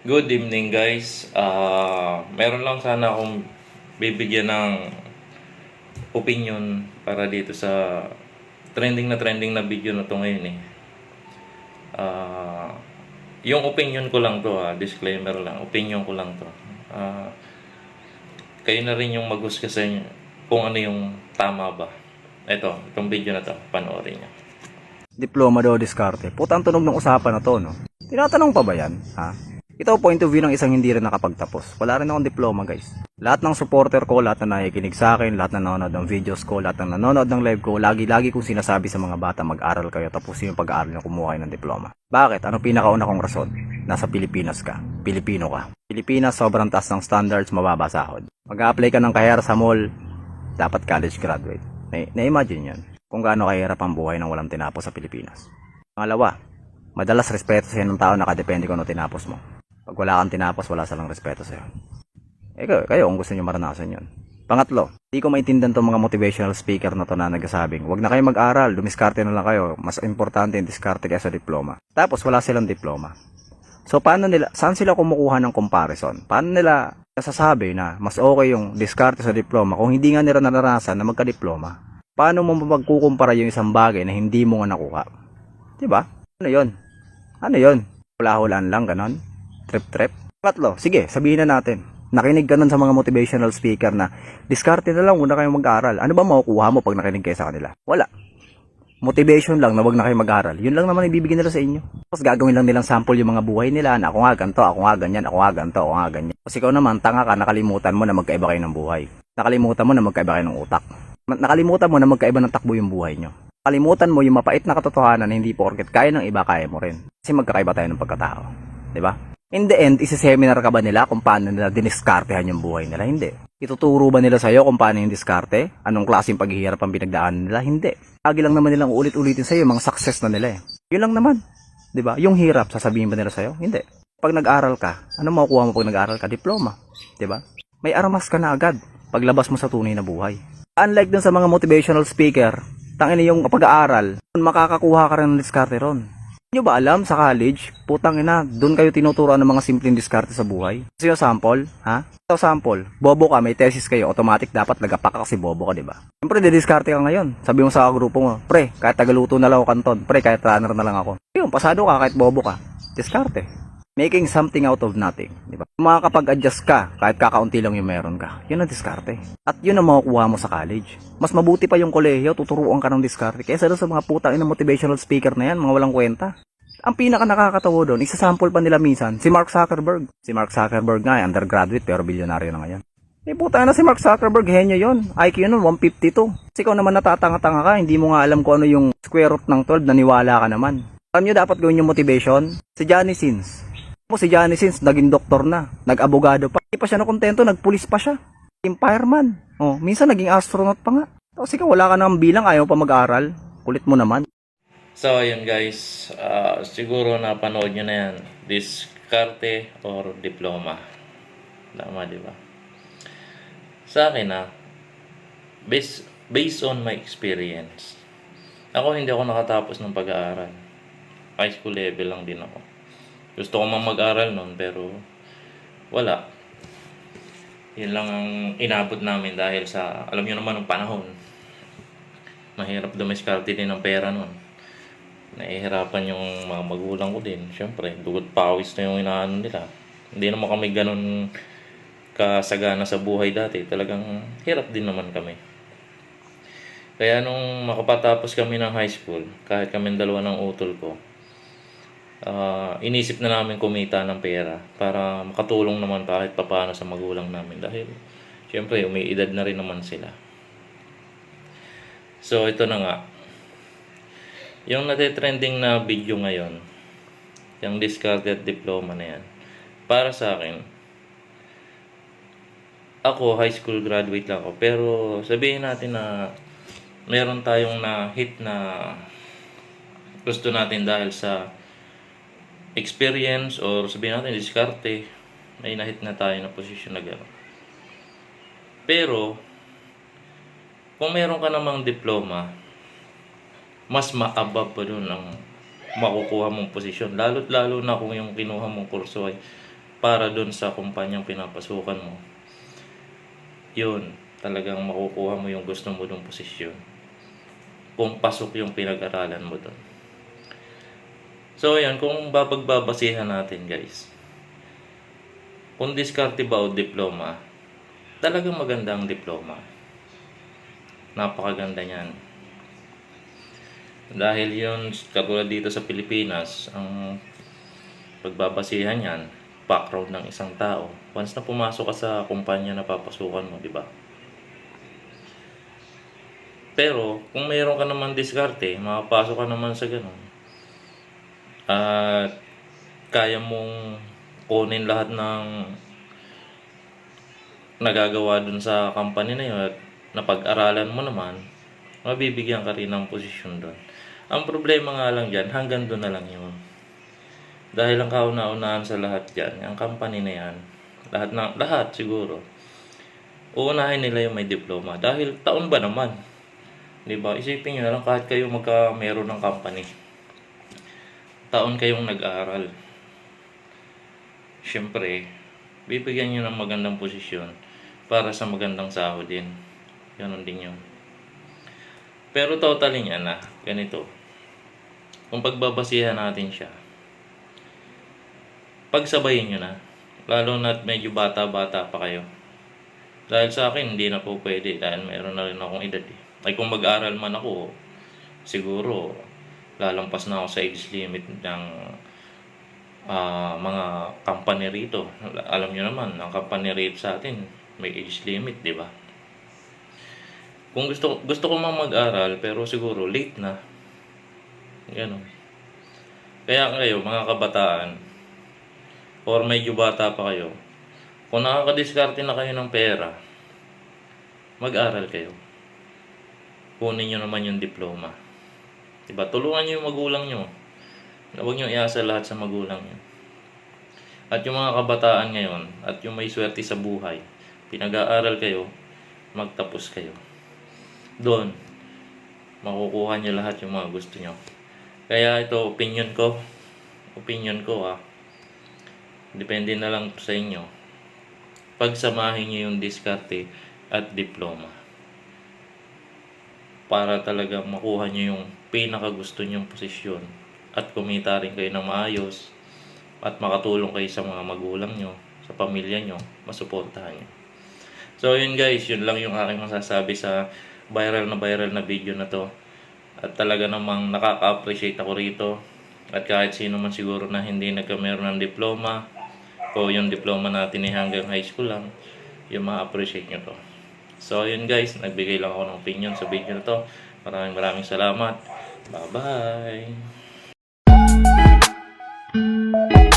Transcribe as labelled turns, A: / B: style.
A: Good evening guys. Meron lang sana akong bibigyan ng opinion para dito sa trending na video na to ngayon eh. Ah, yung opinion ko lang to disclaimer lang, opinion ko lang to. Ah, Kayo na rin yung maghusga sa inyo kung ano yung tama ba. Itong video na to, panoorin niyo.
B: Diploma daw diskarte. Puta ang tunog ng usapan na to, no? Tinatanong pa ba yan? Ha? Ito ang point of view ng isang hindi rin nakapagtapos. Wala rin akong diploma, guys. Lahat ng supporter ko, lahat na nakikinig sa akin, lahat na nanonood ng videos ko, lahat na nanonood ng live ko, lagi kong sinasabi sa mga bata, mag-aral kayo, tapusin yung pag-aaral nyo, kumuha kayo ng diploma. Bakit? Ano pinakauna kong rason? Nasa Pilipinas ka. Pilipino ka. Pilipinas, sobrang taas ng standards, mababa sahod. Mag-a-apply ka ng kahera sa mall, dapat college graduate. Na-imagine yan kung gaano kahirap ang buhay ng walang tinapos sa Pilipinas. Pangalawa, madalas respeto sa'yo ng tao nakadepende kung ano tinapos mo. Pag wala kang tinapos, wala silang respeto sa'yo. Kayo kung gusto nyo maranasan yun. Pangatlo, di ko maintindihan tong mga motivational speaker na to na nagsasabing, wag na kayo mag-aral, dumiskarte na lang kayo, mas importante yung diskarte kaysa diploma. Tapos wala silang diploma. So saan sila kumukuha ng comparison? Paano nila nasasabi na mas okay yung diskarte sa diploma kung hindi nga nila naranasan na magka-diploma? Paano mo magkukumpara yung isang bagay na hindi mo nga nakuha? Diba? Ano yon? Ano yon? Hula-hulaan lang, ganon? Trip-trip? Patlo, sige, sabihin na natin. Nakinig ka nun sa mga motivational speaker na diskarte na lang, huwag na kayong mag-aaral. Ano ba makukuha mo pag nakinig kayo sa kanila? Wala. Motivation lang na wag na kayo mag-aaral. Yun lang naman ibibigay nila sa inyo. Tapos gagawin lang nilang sample yung mga buhay nila na ako nga ganito, ako nga ganyan, ako nga ganito, ako nga ganyan. Kasi ikaw naman, tanga ka, nakalimutan mo na magkaiba kayo ng buhay. Nakalimutan mo na magkaiba kayo ng utak. Nakalimutan mo na magkaiba ng takbo yung buhay nyo. Nakalimutan mo yung mapait na katotohanan na hindi porket kaya ng iba, kaya mo rin. Kasi magkakaiba tayo ng pagkatao. Diba? In the end, isi-seminar ka ba nila kung paano nila diniskartehan yung buhay nila? Hindi. Ituturo ba nila sa'yo kung paano yung diskarte? Anong klaseng paghihirap ang pinagdaanan nila? Hindi. Lagi lang naman nilang uulit-ulitin sa'yo yung mga success na nila eh. Yun lang naman. Diba? Yung hirap, sasabihin ba nila sa'yo? Hindi. Pag nag-aral ka, ano makukuha mo pag nag-aral ka? Diploma. Diba? May armas ka na agad paglabas mo sa tunay na buhay. Unlike dun sa mga motivational speaker, tangina yung pag-aaral, makakakuha ka rin ng diskarte ron. Nyo ba alam sa college, putang ina, doon kayo tinuturuan ng mga simpleng diskarte sa buhay? Kasi yung sample, ha? Ito sample, bobo ka, may thesis kayo, automatic dapat nagapak ka kasi bobo ka, di ba? Siyempre, didiskarte ka ngayon. Sabi mo sa grupo mo, pre, kahit tagaluto na lang ako kanton, pre, kahit runner na lang ako. Yun, pasado ka, kahit bobo ka. Diskarte. Making something out of nothing, di ba? Makakapag-adjust ka, kahit kakaunti lang yung meron ka. Yun ang diskarte. At yun ang makukuha mo sa college. Mas mabuti pa yung kolehiyo, tuturuan ka ng diskarte. Kaysa doon sa mga putang ina motivational speaker na yan, mga walang kwenta. Ang pinaka nakakatawa doon, isasample pa nila minsan, si Mark Zuckerberg. Si Mark Zuckerberg nga, undergraduate pero bilyonaryo na ngayon. Puta na si Mark Zuckerberg, henyo yon. IQ nun, 152. Kasi ikaw naman natatanga-tanga ka, hindi mo nga alam kung ano yung square root ng 12, naniwala ka naman. Alam nyo dapat gawin yung motivation? Si Johnny Sins. Si Johnny Sins, naging doktor na, nag-abogado pa. Hindi pa siya nakontento, nagpulis pa siya. Fireman. Oh, minsan naging astronaut pa nga. Tapos ikaw, wala ka nang bilang, ayaw pa mag-aral. Kulit mo naman.
A: So, ayun guys, siguro napanood nyo na yan, diskarte or diploma. Tama, di ba? Sa akin based on my experience, ako hindi ako nakatapos ng pag-aaral. High school level lang din ako. Gusto ko mang mag-aral noon pero wala. Yun lang ang inabot namin dahil sa, alam nyo naman ng panahon, mahirap dumiskarte din ng pera noon. Nahihirapan yung mga magulang ko din. Siyempre, dugot pawis na yung inaano nila. Hindi naman kami ganun kasagana sa buhay dati. Talagang hirap din naman kami. Kaya nung makapatapos kami ng high school, kahit kami dalawa ng utol ko, inisip na namin kumita ng pera para makatulong naman kahit papaano sa magulang namin. Dahil, siyempre, umiidad na rin naman sila. So, ito na nga. Yung natitrending na video ngayon, yung discarded diploma na yan, para sa akin, ako high school graduate lang ako, pero sabihin natin na meron tayong na-hit na gusto natin dahil sa experience or sabihin natin diskarte, may na-hit na tayo na posisyon na gano'n. Pero, kung meron ka namang diploma, mas ma-above pa doon ang makukuha mong posisyon. Lalo na kung yung kinuha mong kurso ay para doon sa kumpanyang pinapasukan mo, yun, talagang makukuha mo yung gusto mo ng posisyon. Kung pasok yung pinag-aralan mo doon. So, ayan, kung babagbabasihan natin, guys. Kung diskarte ba o diploma, talagang maganda ang diploma. Napakaganda niyan. Dahil yun, katulad dito sa Pilipinas, ang pagbabasihan niyan, background ng isang tao. Once na pumasok ka sa kumpanya na papasukan mo, di ba? Pero, kung mayroon ka naman diskarte, makapasok ka naman sa ganun. At kaya mong kunin lahat ng nagagawa dun sa company na yun at napag-aralan mo naman, mabibigyan ka rin ng posisyon doon. Ang problema nga lang dyan, hanggang doon na lang yun. Dahil ang kauna-unahan sa lahat dyan, ang company na yan, lahat siguro, uunahin nila yung may diploma. Dahil taon ba naman? Diba? Isipin nyo na lang kahit kayo meron ng company. Taon kayong nag-aaral. Siyempre, bibigyan nyo ng magandang posisyon para sa magandang sahod din. Ganon din yun. Pero totally niya na, ganito. Kung pagbabasihan natin siya, pagsabayin nyo na. Lalo na't medyo bata-bata pa kayo. Dahil sa akin, hindi na po pwede. Dahil meron na rin akong edad eh. Ay kung mag-aral man ako, siguro, lalampas na ako sa age limit ng mga company rito. Alam nyo naman, ang company rito sa atin, may age limit, di ba? Kung gusto ko mang mag-aral, pero siguro late na. Ganon. Kaya kayo, mga kabataan, or medyo bata pa kayo, kung nakakadiskarte na kayo ng pera, mag-aral kayo. Kunin nyo naman yung diploma. Diba? Tulungan nyo yung magulang nyo. Huwag nyo iasa lahat sa magulang nyo. At yung mga kabataan ngayon, at yung may swerte sa buhay, pinag-aaral kayo, magtapos kayo. Doon, makukuha nyo lahat yung mga gusto nyo. Kaya ito, opinion ko depende na lang sa inyo. Pagsamahin nyo yung diskarte at diploma para talaga makuha nyo yung pinakagusto nyong posisyon at kumita rin kayo ng maayos at makatulong kayo sa mga magulang nyo, sa pamilya nyo, masuportahan nyo. So yun guys, yun lang yung aking masasabi sa viral na video na to. At talaga namang nakaka-appreciate ako rito. At kahit sino man siguro na hindi nagkameron ng diploma o yung diploma natin ay hanggang high school lang, yung ma-appreciate nyo to. So yun guys, nagbigay lang ako ng opinion sa video na to. Maraming salamat. Bye bye.